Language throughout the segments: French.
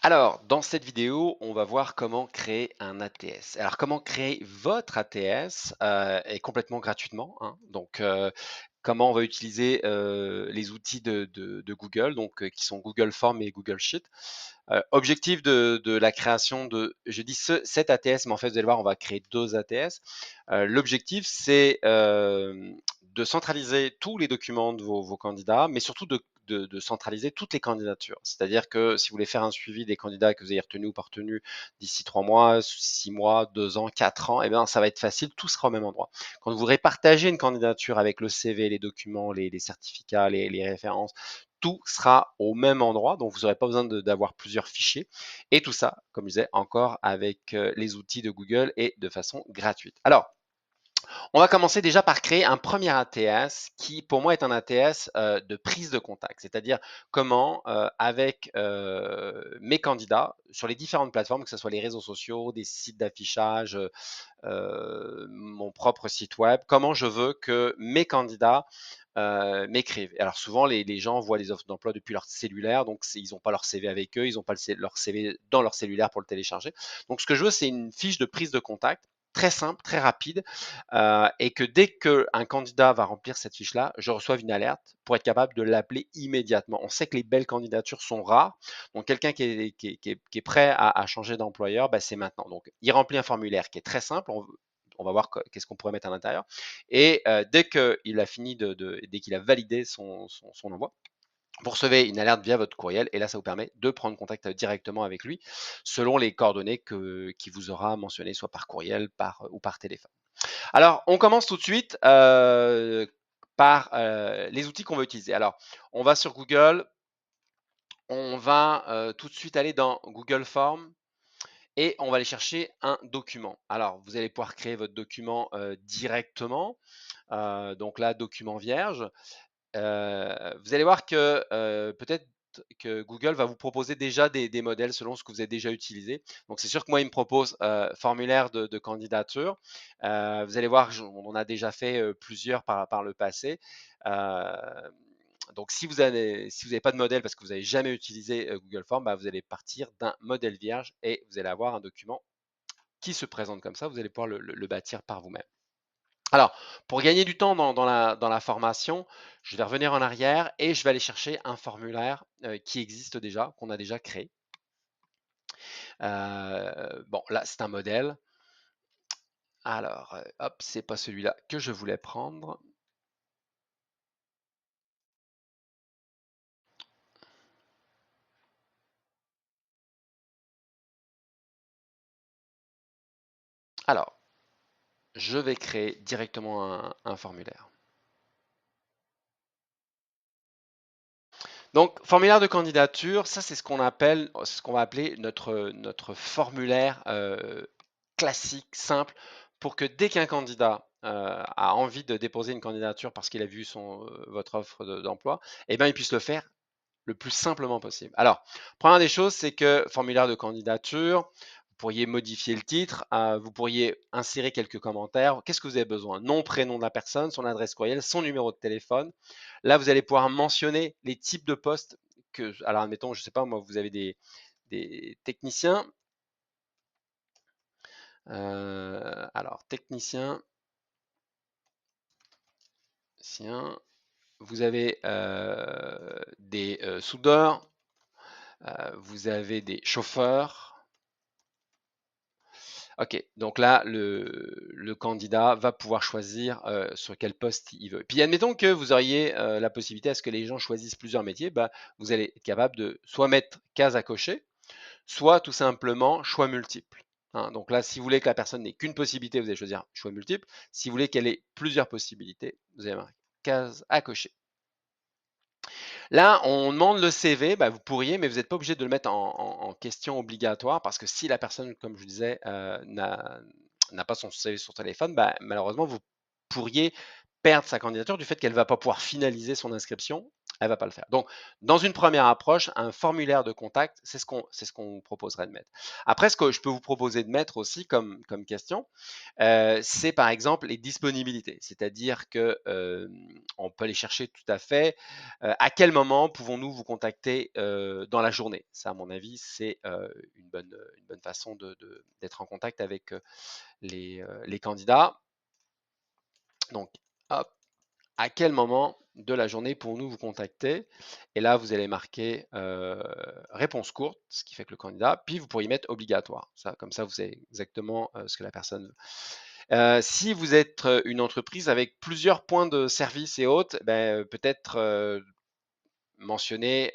Alors, dans cette vidéo, on va voir comment créer un ATS. Alors, comment créer votre ATS et complètement gratuitement, hein. Donc, comment on va utiliser les outils de Google, donc qui sont Google Forms et Google Sheet. Objectif de la création de, je dis cet ATS, mais en fait, vous allez voir, on va créer deux ATS. L'objectif, c'est de centraliser tous les documents de vos candidats, mais surtout de centraliser toutes les candidatures. C'est-à-dire que si vous voulez faire un suivi des candidats que vous avez retenus ou pas retenus d'ici 3 mois, 6 mois, 2 ans, 4 ans, eh bien, ça va être facile, tout sera au même endroit. Quand vous répartagez une candidature avec le CV, les documents, les certificats, les références, tout sera au même endroit, donc vous n'aurez pas besoin d'avoir plusieurs fichiers. Et tout ça, comme je disais, encore avec les outils de Google et de façon gratuite. Alors, on va commencer déjà par créer un premier ATS qui, pour moi, est un ATS de prise de contact, c'est-à-dire comment, avec mes candidats, sur les différentes plateformes, que ce soit les réseaux sociaux, des sites d'affichage, mon propre site web, comment je veux que mes candidats m'écrivent. Alors souvent, les gens voient les offres d'emploi depuis leur cellulaire, donc ils n'ont pas leur CV avec eux, ils n'ont pas leur CV dans leur cellulaire pour le télécharger. Donc ce que je veux, c'est une fiche de prise de contact très simple, très rapide, et que dès qu'un candidat va remplir cette fiche-là, je reçoive une alerte pour être capable de l'appeler immédiatement. On sait que les belles candidatures sont rares, donc quelqu'un qui est prêt à changer d'employeur, bah, c'est maintenant. Donc il remplit un formulaire qui est très simple, on va voir qu'est-ce qu'on pourrait mettre à l'intérieur, et dès qu'il a fini dès qu'il a validé son envoi, vous recevez une alerte via votre courriel et là, ça vous permet de prendre contact directement avec lui selon les coordonnées qu'il vous aura mentionnées, soit par courriel ou par téléphone. Alors, on commence tout de suite par les outils qu'on va utiliser. Alors, on va sur Google, on va tout de suite aller dans Google Forms et on va aller chercher un document. Alors, vous allez pouvoir créer votre document directement. Donc là, document vierge. Vous allez voir que peut-être que Google va vous proposer déjà des modèles selon ce que vous avez déjà utilisé. Donc c'est sûr que moi, il me propose formulaire de candidature. Vous allez voir, on en a déjà fait plusieurs par le passé. Euh, donc si vous avez pas de modèle parce que vous n'avez jamais utilisé Google Form, bah, vous allez partir d'un modèle vierge et vous allez avoir un document qui se présente comme ça. Vous allez pouvoir le bâtir par vous-même. Alors, pour gagner du temps dans la formation, je vais revenir en arrière et je vais aller chercher un formulaire qui existe déjà, qu'on a déjà créé. Bon, là, c'est un modèle. Alors, hop, c'est pas celui-là que je voulais prendre. Alors, je vais créer directement un formulaire. Donc, formulaire de candidature, ça, c'est ce qu'on appelle, ce qu'on va appeler notre formulaire classique, simple, pour que dès qu'un candidat a envie de déposer une candidature parce qu'il a vu votre offre d'emploi, eh bien, il puisse le faire le plus simplement possible. Alors, première des choses, c'est que formulaire de candidature, vous pourriez modifier le titre, vous pourriez insérer quelques commentaires. Qu'est-ce que vous avez besoin? Nom, prénom de la personne, son adresse courriel, son numéro de téléphone. Là, vous allez pouvoir mentionner les types de postes que, alors admettons, je ne sais pas, moi, vous avez des techniciens. Alors, technicien, vous avez des soudeurs, vous avez des chauffeurs. Ok, donc là, le candidat va pouvoir choisir sur quel poste il veut. Puis admettons que vous auriez la possibilité à ce que les gens choisissent plusieurs métiers, bah, vous allez être capable de soit mettre case à cocher, soit tout simplement choix multiple, hein. Donc là, si vous voulez que la personne n'ait qu'une possibilité, vous allez choisir choix multiple. Si vous voulez qu'elle ait plusieurs possibilités, vous allez marquer case à cocher. Là, on demande le CV, bah, vous pourriez, mais vous n'êtes pas obligé de le mettre en question obligatoire parce que si la personne, comme je disais, n'a pas son CV sur téléphone, bah, malheureusement, vous pourriez perdre sa candidature du fait qu'elle ne va pas pouvoir finaliser son inscription elle va pas le faire. Donc, dans une première approche, un formulaire de contact, c'est ce qu'on vous proposerait de mettre. Après, ce que je peux vous proposer de mettre aussi comme question, c'est par exemple les disponibilités. C'est-à-dire que on peut aller chercher tout à fait à quel moment pouvons-nous vous contacter dans la journée. Ça, à mon avis, c'est une bonne façon d'être en contact avec les candidats. Donc, hop, à quel moment de la journée pouvons-nous vous contacter? Et là, vous allez marquer réponse courte, ce qui fait que le candidat, puis vous pourriez mettre obligatoire. Ça, comme ça, vous savez exactement ce que la personne veut. Si vous êtes une entreprise avec plusieurs points de service et autres, ben, peut-être mentionner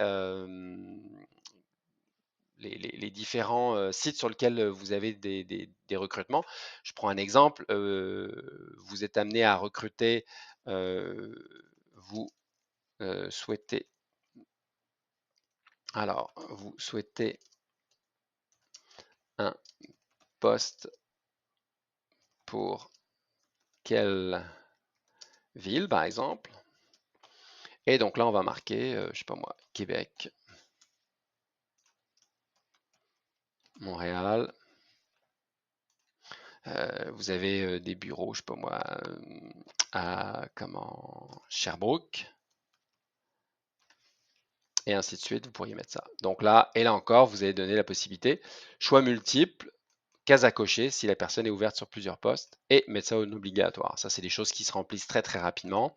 les différents sites sur lesquels vous avez des recrutements. Je prends un exemple, vous êtes amené à recruter, vous souhaitez, alors vous souhaitez un poste pour quelle ville, par exemple. Et donc là, on va marquer, je sais pas moi, Québec, Montréal. Vous avez des bureaux, je sais pas moi, à Sherbrooke, et ainsi de suite. Vous pourriez mettre ça. Donc là, et là encore, vous allez donner la possibilité, choix multiple, case à cocher si la personne est ouverte sur plusieurs postes, et mettre ça en obligatoire. Ça, c'est des choses qui se remplissent très très rapidement.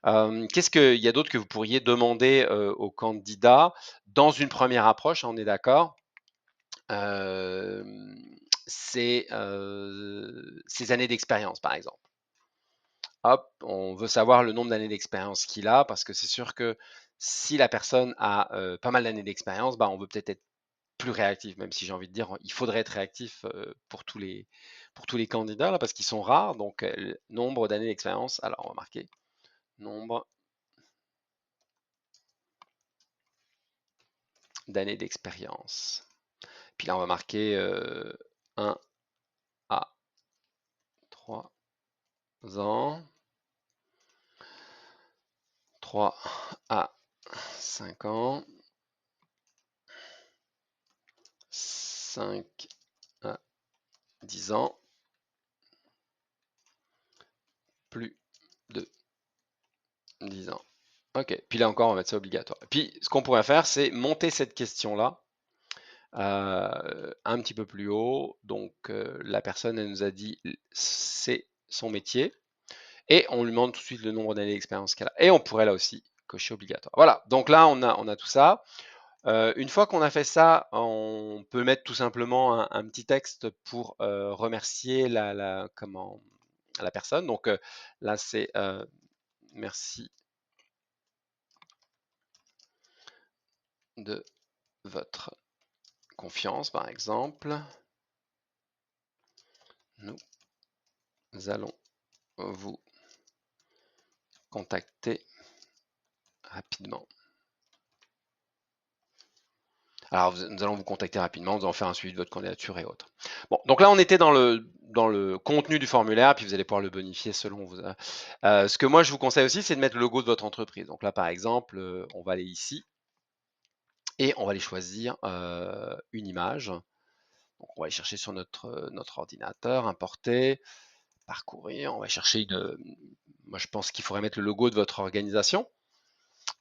Qu'est-ce qu'il y a d'autre que vous pourriez demander aux candidats dans une première approche, on est d'accord? Euh, c'est ses années d'expérience, par exemple. Hop, on veut savoir le nombre d'années d'expérience qu'il a, parce que c'est sûr que si la personne a pas mal d'années d'expérience, bah, on veut peut-être être plus réactif, même si j'ai envie de dire, il faudrait être réactif pour tous les candidats, là, parce qu'ils sont rares. Donc, nombre d'années d'expérience, alors on va marquer nombre d'années d'expérience. Puis là, on va marquer 1 à 3 ans, 3 à 5 ans, 5 à 10 ans, plus de 10 ans. Ok, puis là encore, on va mettre ça obligatoire. Puis ce qu'on pourrait faire, c'est monter cette question-là un petit peu plus haut. Donc la personne, elle nous a dit c'est son métier. Et on lui demande tout de suite le nombre d'années d'expérience qu'elle a. Et on pourrait là aussi cocher obligatoire. Voilà, donc là, on a tout ça. Une fois qu'on a fait ça, on peut mettre tout simplement un petit texte pour remercier la personne. Donc là, c'est merci de votre confiance, par exemple. Nous allons vous contacter rapidement. Alors, nous allons vous contacter rapidement, nous allons faire un suivi de votre candidature et autres. Bon, donc là, on était dans le contenu du formulaire, puis vous allez pouvoir le bonifier selon vous. Ce que moi, je vous conseille aussi, c'est de mettre le logo de votre entreprise. Donc là, par exemple, on va aller ici et on va aller choisir une image. Donc, on va aller chercher sur notre ordinateur, importer, parcourir. On va chercher moi, je pense qu'il faudrait mettre le logo de votre organisation.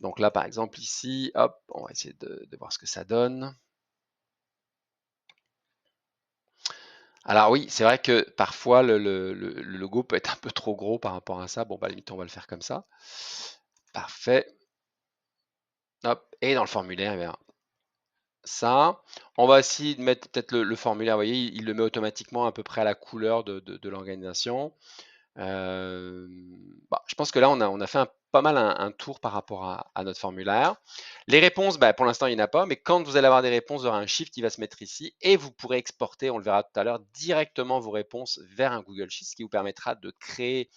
Donc là, par exemple, ici, hop, on va essayer de voir ce que ça donne. Alors oui, c'est vrai que parfois le logo peut être un peu trop gros par rapport à ça. Bon, bah, à la limite, on va le faire comme ça. Parfait. Hop, et dans le formulaire, eh bien, ça. On va essayer de mettre peut-être le formulaire, vous voyez, il le met automatiquement à peu près à la couleur de l'organisation. Bah, je pense que là, on a fait pas mal un tour par rapport à notre formulaire. Les réponses, bah, pour l'instant, il n'y en a pas, mais quand vous allez avoir des réponses, il y aura un shift qui va se mettre ici et vous pourrez exporter, on le verra tout à l'heure, directement vos réponses vers un Google Sheet, ce qui vous permettra de créer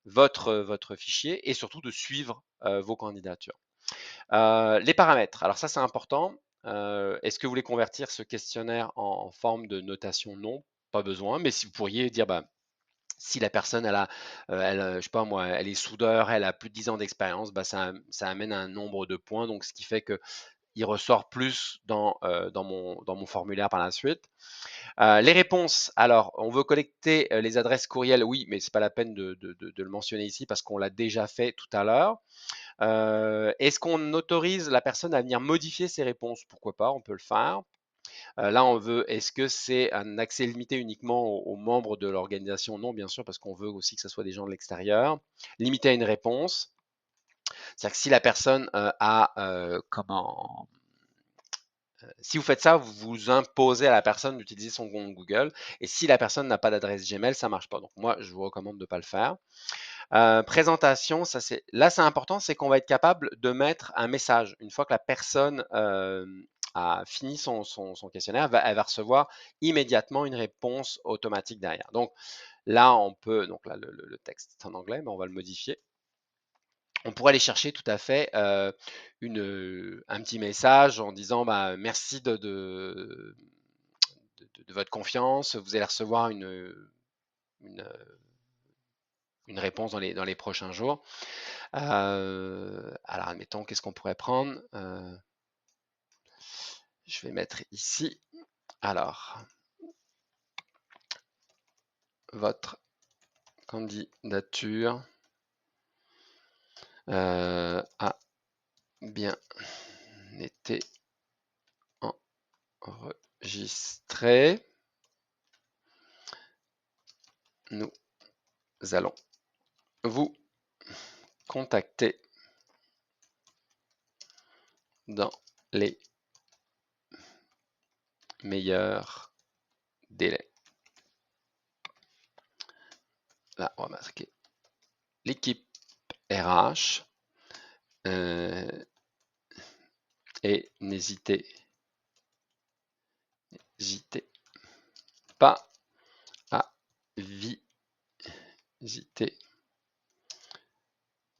votre fichier et surtout de suivre vos candidatures. Les paramètres, alors ça, c'est important. Est-ce que vous voulez convertir ce questionnaire en forme de notation? Non, pas besoin, mais si vous pourriez dire, bah, Si la personne, je sais pas moi, elle est soudeur, elle a plus de 10 ans d'expérience, bah, ça amène un nombre de points, donc ce qui fait qu'il ressort plus dans mon formulaire par la suite. Les réponses, alors on veut collecter les adresses courriel, oui, mais c'est pas la peine de le mentionner ici parce qu'on l'a déjà fait tout à l'heure. Est-ce qu'on autorise la personne à venir modifier ses réponses? Pourquoi pas, on peut le faire. Là, on veut, est-ce que c'est un accès limité uniquement aux membres de l'organisation? Non, bien sûr, parce qu'on veut aussi que ce soit des gens de l'extérieur. Limité à une réponse. C'est-à-dire que si la personne si vous faites ça, vous imposez à la personne d'utiliser son compte Google. Et si la personne n'a pas d'adresse Gmail, ça ne marche pas. Donc moi, je vous recommande de ne pas le faire. Présentation, là c'est important, c'est qu'on va être capable de mettre un message. Une fois que la personne a fini son questionnaire, elle va recevoir immédiatement une réponse automatique derrière. Donc là, donc là le texte est en anglais, mais on va le modifier. On pourrait aller chercher tout à fait un petit message en disant bah, merci de votre confiance, vous allez recevoir une réponse dans les prochains jours. Alors, admettons, qu'est-ce qu'on pourrait prendre? Je vais mettre ici. Alors, votre candidature a bien été enregistrée. Nous allons vous contacter dans les meilleurs délais. Là, on va marquer l'équipe RH et n'hésitez pas à visiter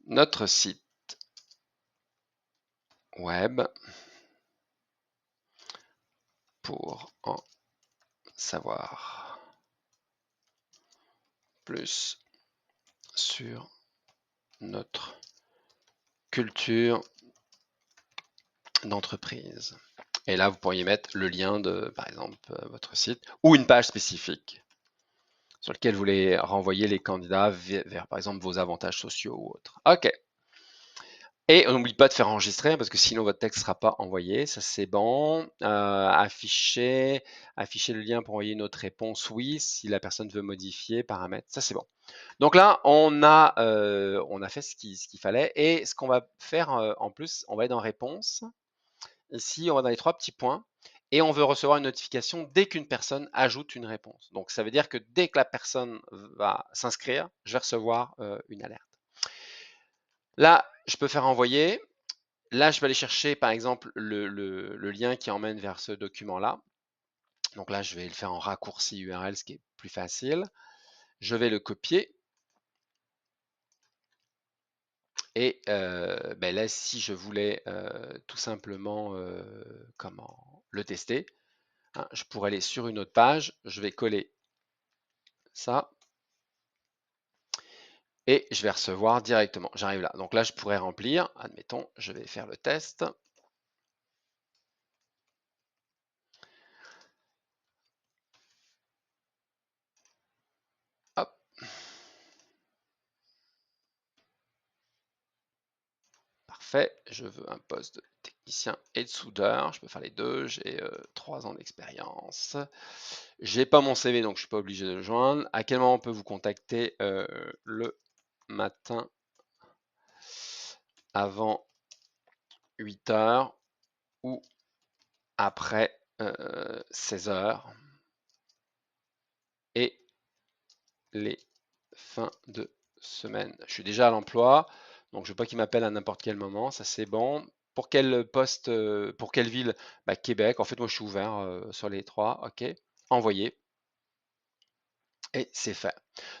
notre site web pour en savoir plus sur notre culture d'entreprise. Et là, vous pourriez mettre le lien de, par exemple, votre site ou une page spécifique sur laquelle vous voulez renvoyer les candidats vers, par exemple, vos avantages sociaux ou autres. OK. Et on n'oublie pas de faire enregistrer parce que sinon votre texte ne sera pas envoyé. Ça, c'est bon. Afficher le lien pour envoyer une autre réponse, oui, si la personne veut modifier, paramètres, ça, c'est bon. Donc là, on a fait ce qu'il fallait. Et ce qu'on va faire en plus, on va être dans réponse. Ici, on va dans les 3 petits points. Et on veut recevoir une notification dès qu'une personne ajoute une réponse. Donc, ça veut dire que dès que la personne va s'inscrire, je vais recevoir une alerte. Là, je peux faire envoyer. Là, je vais aller chercher, par exemple, le lien qui emmène vers ce document-là. Donc là, je vais le faire en raccourci URL, ce qui est plus facile. Je vais le copier. Et ben là, si je voulais tout simplement le tester, hein, je pourrais aller sur une autre page. Je vais coller ça. Et je vais recevoir directement. J'arrive là. Donc là, je pourrais remplir. Admettons, je vais faire le test. Hop. Parfait. Je veux un poste de technicien et de soudeur. Je peux faire les deux. J'ai 3 ans d'expérience. J'ai pas mon CV, donc je suis pas obligé de le joindre. À quel moment on peut vous contacter? Le matin avant 8 heures ou après 16 heures et les fins de semaine. Je suis déjà à l'emploi, donc je veux pas qu'il m'appelle à n'importe quel moment, ça c'est bon. Pour quel poste, pour quelle ville? Bah, Québec. En fait, moi je suis ouvert sur les 3. OK. Envoyer. Et c'est fait.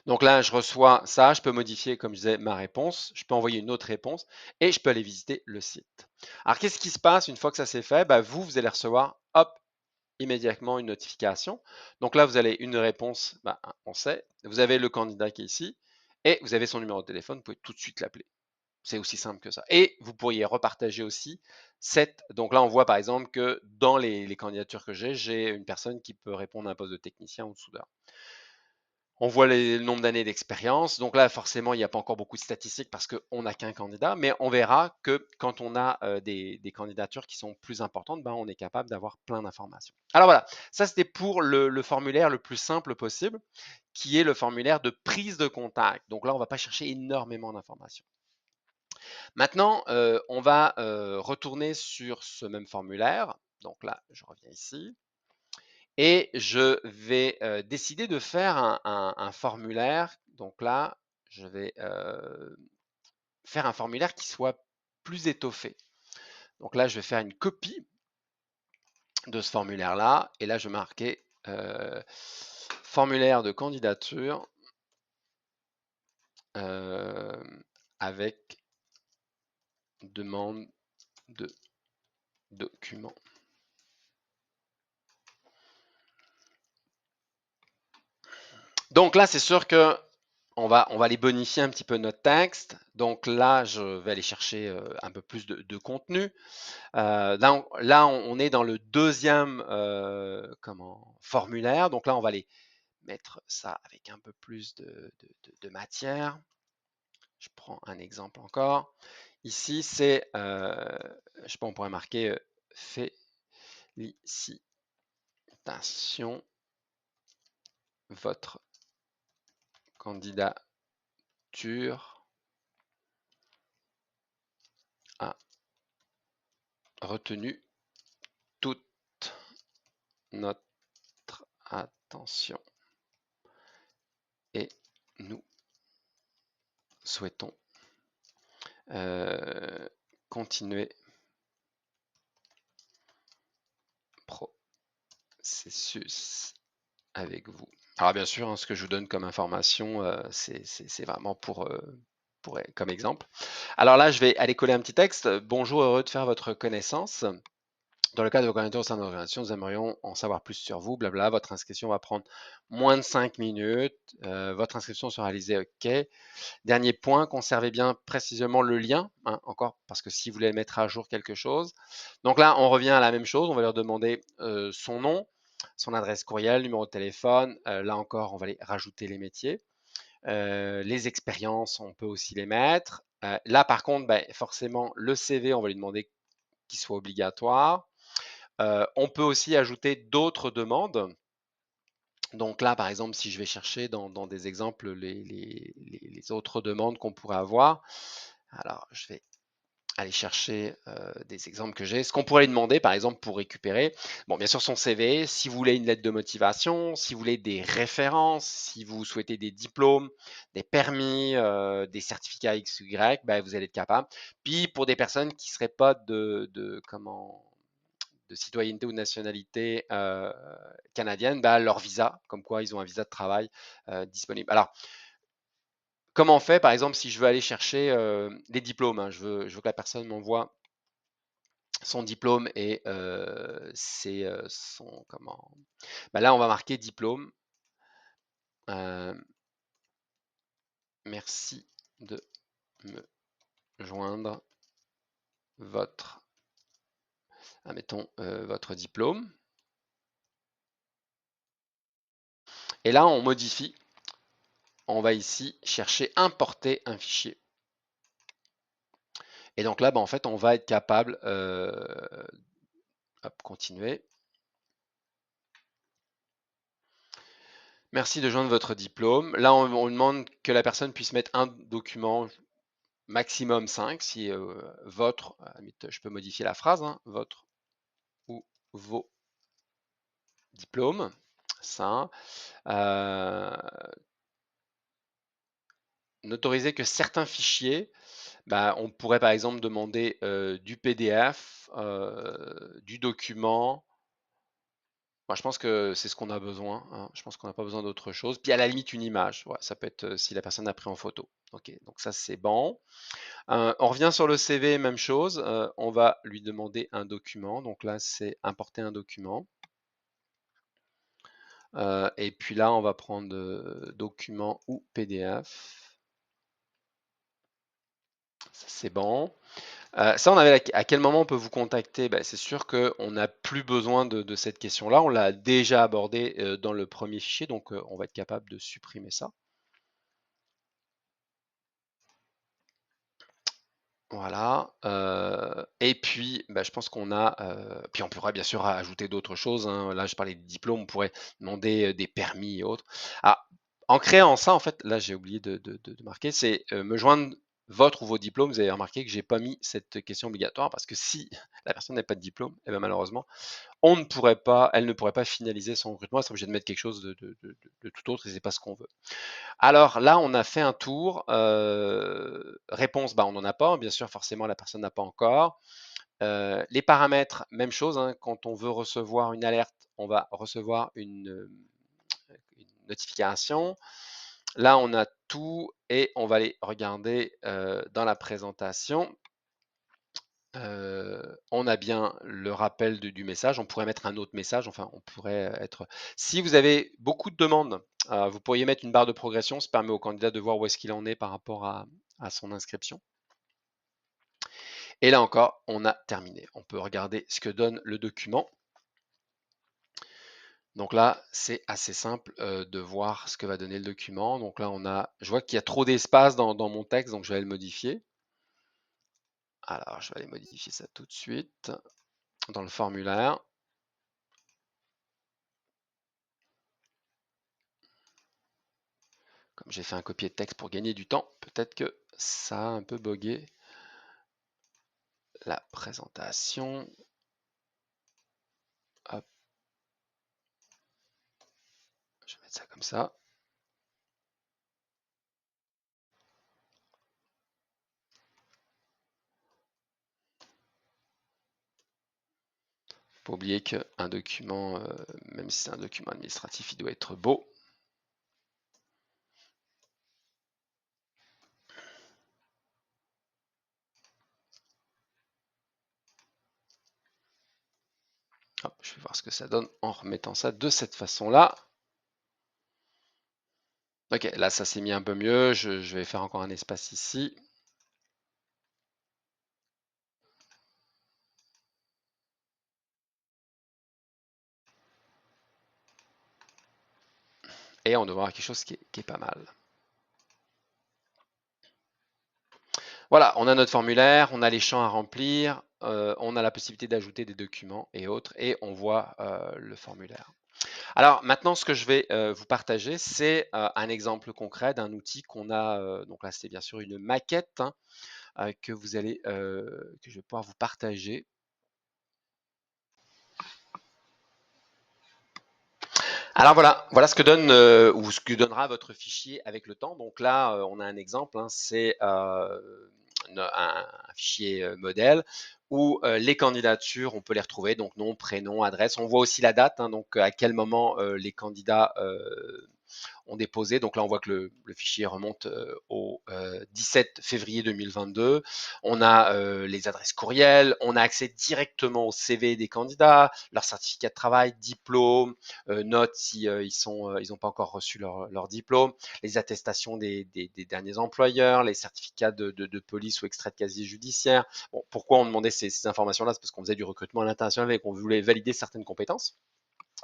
Donc là, je reçois ça, je peux modifier, comme je disais, ma réponse, je peux envoyer une autre réponse et je peux aller visiter le site. Alors, qu'est-ce qui se passe une fois que ça c'est fait? Bah, vous allez recevoir, hop, immédiatement une notification. Donc là, vous avez une réponse, on sait. Vous avez le candidat qui est ici et vous avez son numéro de téléphone, vous pouvez tout de suite l'appeler. C'est aussi simple que ça. Et vous pourriez repartager aussi cette. Donc là, on voit par exemple que dans les candidatures que j'ai une personne qui peut répondre à un poste de technicien ou de soudeur. On voit le nombre d'années d'expérience. Donc là, forcément, il n'y a pas encore beaucoup de statistiques parce qu'on n'a qu'un candidat, mais on verra que quand on a des candidatures qui sont plus importantes, on est capable d'avoir plein d'informations. Alors voilà, ça c'était pour le formulaire le plus simple possible, qui est le formulaire de prise de contact. Donc là, on ne va pas chercher énormément d'informations. Maintenant, on va retourner sur ce même formulaire. Donc là, je reviens ici. Et je vais décider de faire un formulaire. Donc là, je vais faire un formulaire qui soit plus étoffé. Donc là, je vais faire une copie de ce formulaire-là. Et là, je vais marquer formulaire de candidature avec demande de documents. Donc là, c'est sûr que on va aller bonifier un petit peu notre texte. Donc là, je vais aller chercher un peu plus de contenu. Là, on est dans le deuxième formulaire. Donc là, on va aller mettre ça avec un peu plus de matière. Je prends un exemple encore. Ici, c'est, je sais pas, on pourrait marquer félicitations, votre candidature a retenu toute notre attention et nous souhaitons continuer processus avec vous. Alors bien sûr, ce que je vous donne comme information, c'est vraiment comme exemple. Alors là, je vais aller coller un petit texte. Bonjour, heureux de faire votre connaissance. Dans le cadre de vos candidatures au sein de l'organisation, nous aimerions en savoir plus sur vous, blabla. Votre inscription va prendre moins de 5 minutes. Votre inscription sera réalisée, OK. Dernier point, conservez bien précisément le lien, encore, parce que si vous voulez mettre à jour quelque chose. Donc là, on revient à la même chose. On va leur demander son nom, son adresse courriel, numéro de téléphone. Là encore, on va aller rajouter les métiers. Les expériences, on peut aussi les mettre. Là, par contre, forcément, le CV, on va lui demander qu'il soit obligatoire. On peut aussi ajouter d'autres demandes. Donc là, par exemple, si je vais chercher dans des exemples les autres demandes qu'on pourrait avoir, alors je vais aller chercher des exemples que j'ai. Ce qu'on pourrait lui demander, par exemple, pour récupérer, bon, bien sûr, son CV, si vous voulez une lettre de motivation, si vous voulez des références, si vous souhaitez des diplômes, des permis, des certificats X ou Y, vous allez être capable. Puis pour des personnes qui ne seraient pas de citoyenneté ou de nationalité canadienne, leur visa, comme quoi ils ont un visa de travail disponible. Alors, comment on fait, par exemple, si je veux aller chercher des diplômes, je veux que la personne m'envoie son diplôme et c'est son comment. Là, on va marquer diplôme. Merci de me joindre votre, admettons, votre diplôme. Et là, on modifie. On va ici chercher importer un fichier. Et donc là, en fait, on va être capable, continuer. Merci de joindre votre diplôme. Là, on demande que la personne puisse mettre un document, maximum 5, si votre, je peux modifier la phrase, votre ou vos diplômes, ça. N'autoriser que certains fichiers. On pourrait par exemple demander du PDF, du document. Moi, je pense que c'est ce qu'on a besoin. Je pense qu'on n'a pas besoin d'autre chose. Puis à la limite, une image. Ouais, ça peut être si la personne a pris en photo. Ok, donc ça c'est bon. On revient sur le CV, même chose. On va lui demander un document. Donc là, c'est importer un document. Et puis là, on va prendre document ou PDF. Ça, c'est bon. Ça, on avait à quel moment on peut vous contacter? Ben, c'est sûr qu'on n'a plus besoin de cette question-là. On l'a déjà abordée dans le premier fichier, donc on va être capable de supprimer ça. Voilà. Et puis, bah, je pense qu'on a. Puis on pourrait bien sûr ajouter d'autres choses, hein. Là, je parlais de diplôme, on pourrait demander des permis et autres. Ah, en créant ça, en fait, là, j'ai oublié de marquer, c'est me joindre votre ou vos diplômes. Vous avez remarqué que j'ai pas mis cette question obligatoire parce que si la personne n'a pas de diplôme, eh ben, malheureusement, elle ne pourrait pas finaliser son recrutement. Elle serait obligée de mettre quelque chose de tout autre et c'est pas ce qu'on veut. Alors là, on a fait un tour. Réponse, bah, on n'en a pas. Bien sûr, forcément, la personne n'a pas encore. Les paramètres, même chose, hein. Quand on veut recevoir une alerte, on va recevoir une notification. Là, on a tout et on va aller regarder dans la présentation. On a bien le rappel du message. On pourrait mettre un autre message. Enfin, on pourrait être. Si vous avez beaucoup de demandes, vous pourriez mettre une barre de progression. Ça permet au candidat de voir où est-ce qu'il en est par rapport à son inscription. Et là encore, on a terminé. On peut regarder ce que donne le document. Donc là, c'est assez simple de voir ce que va donner le document. Donc là, je vois qu'il y a trop d'espace dans mon texte, donc je vais aller le modifier. Alors, je vais aller modifier ça tout de suite dans le formulaire. Comme j'ai fait un copier de texte pour gagner du temps, peut-être que ça a un peu bogué la présentation. Hop. Je vais mettre ça comme ça. Faut pas oublier qu'un document, même si c'est un document administratif, il doit être beau. Hop, je vais voir ce que ça donne en remettant ça de cette façon-là. Ok, là ça s'est mis un peu mieux. Je vais faire encore un espace ici. Et on devrait avoir quelque chose qui est pas mal. Voilà, on a notre formulaire, on a les champs à remplir, on a la possibilité d'ajouter des documents et autres, et on voit le formulaire. Alors maintenant, ce que je vais vous partager, c'est un exemple concret d'un outil qu'on a. Donc là, c'est bien sûr une maquette, hein, que je vais pouvoir vous partager. Alors voilà ce que donne ou ce que donnera votre fichier avec le temps. Donc là, on a un exemple, hein, c'est un fichier modèle où les candidatures, on peut les retrouver, donc nom, prénom, adresse. On voit aussi la date, hein, donc à quel moment les candidats ont déposé. Donc là, on voit que le fichier remonte au 17 février 2022. On a les adresses courriels, on a accès directement au CV des candidats, leur certificat de travail, diplôme, notes si ils n'ont pas encore reçu leur diplôme, les attestations des derniers employeurs, les certificats de police ou extrait de casier judiciaire. Bon, pourquoi on demandait ces informations-là? C'est parce qu'on faisait du recrutement à l'international et qu'on voulait valider certaines compétences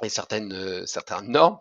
et certaines normes.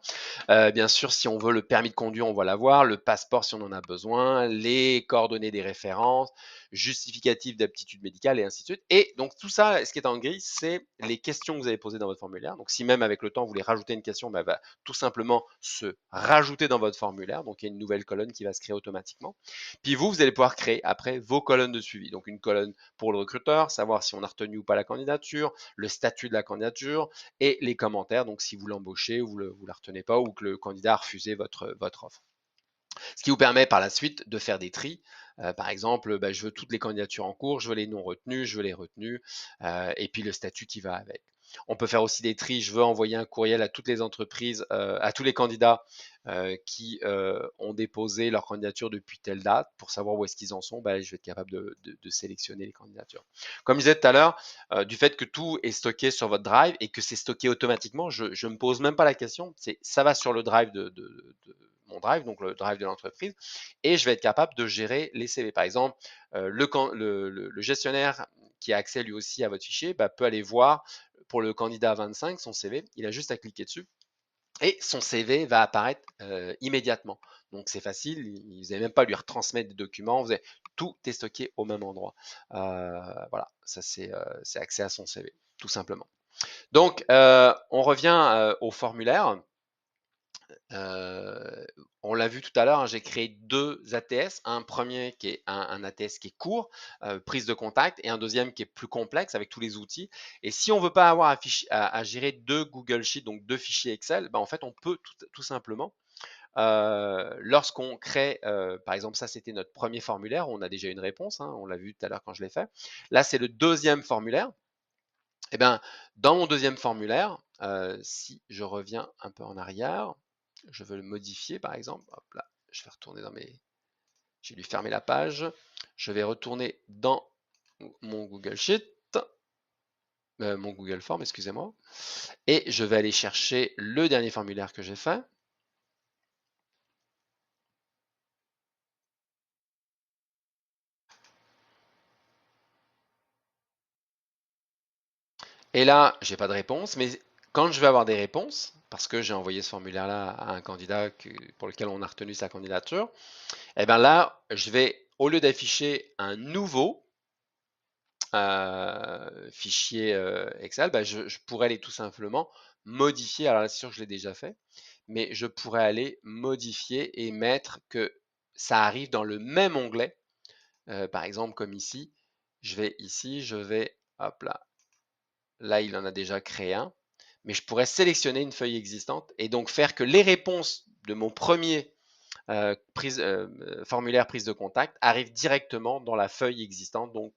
Bien sûr, si on veut le permis de conduire, on va l'avoir, le passeport si on en a besoin, les coordonnées des références, justificatif d'aptitude médicale et ainsi de suite. Et donc tout ça, ce qui est en gris, c'est les questions que vous avez posées dans votre formulaire. Donc si même avec le temps, vous voulez rajouter une question, bah, elle va tout simplement se rajouter dans votre formulaire. Donc il y a une nouvelle colonne qui va se créer automatiquement. Puis vous allez pouvoir créer après vos colonnes de suivi. Donc une colonne pour le recruteur, savoir si on a retenu ou pas la candidature, le statut de la candidature, et les commentaires, donc si vous l'embauchez ou vous la retenez pas ou que le candidat a refusé votre offre. Ce qui vous permet par la suite de faire des tris. Par exemple, je veux toutes les candidatures en cours, je veux les non retenus, je veux les retenus, et puis le statut qui va avec. On peut faire aussi des tris. Je veux envoyer un courriel à toutes les entreprises, à tous les candidats qui ont déposé leur candidature depuis telle date pour savoir où est-ce qu'ils en sont. Ben, je vais être capable de sélectionner les candidatures. Comme je disais tout à l'heure, du fait que tout est stocké sur votre drive et que c'est stocké automatiquement, je ne me pose même pas la question. Ça va sur le drive de mon drive, donc le drive de l'entreprise, et je vais être capable de gérer les CV. Par exemple, le gestionnaire qui a accès lui aussi à votre fichier peut aller voir pour le candidat 25 son CV. Il a juste à cliquer dessus et son CV va apparaître immédiatement. Donc c'est facile, vous n'avez même pas à lui retransmettre des documents, tout est stocké au même endroit. Voilà, ça c'est accès à son CV, tout simplement. Donc on revient au formulaire. On l'a vu tout à l'heure, hein, j'ai créé deux ATS, un premier qui est un ATS qui est court, prise de contact, et un deuxième qui est plus complexe avec tous les outils. Et si on veut pas avoir à gérer deux Google Sheets, donc deux fichiers Excel, en fait on peut tout simplement, lorsqu'on crée, par exemple ça c'était notre premier formulaire, on a déjà une réponse, hein, on l'a vu tout à l'heure quand je l'ai fait. Là c'est le deuxième formulaire. Et bien, dans mon deuxième formulaire, si je reviens un peu en arrière, je veux le modifier par exemple. Hop là, je vais retourner dans mes. Je vais lui fermer la page. Je vais retourner dans mon Google Sheet, mon Google Form, excusez-moi, et je vais aller chercher le dernier formulaire que j'ai fait. Et là, j'ai pas de réponse, mais quand je vais avoir des réponses, parce que j'ai envoyé ce formulaire-là à un candidat pour lequel on a retenu sa candidature, et bien là, je vais, au lieu d'afficher un nouveau fichier Excel, je pourrais aller tout simplement modifier. Alors là, c'est sûr que je l'ai déjà fait, mais je pourrais aller modifier et mettre que ça arrive dans le même onglet. Par exemple, comme ici, je vais, hop là, il en a déjà créé un, mais je pourrais sélectionner une feuille existante et donc faire que les réponses de mon premier formulaire prise de contact arrive directement dans la feuille existante, donc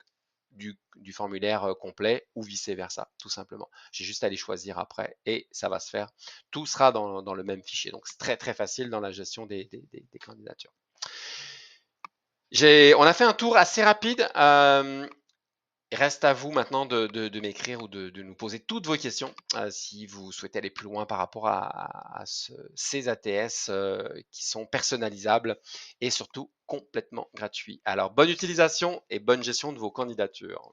du formulaire complet ou vice-versa, tout simplement. J'ai juste à les choisir après et ça va se faire. Tout sera dans le même fichier. Donc, c'est très, très facile dans la gestion des candidatures. On a fait un tour assez rapide. Reste à vous maintenant de m'écrire ou de nous poser toutes vos questions si vous souhaitez aller plus loin par rapport à ces ATS qui sont personnalisables et surtout complètement gratuits. Alors, bonne utilisation et bonne gestion de vos candidatures.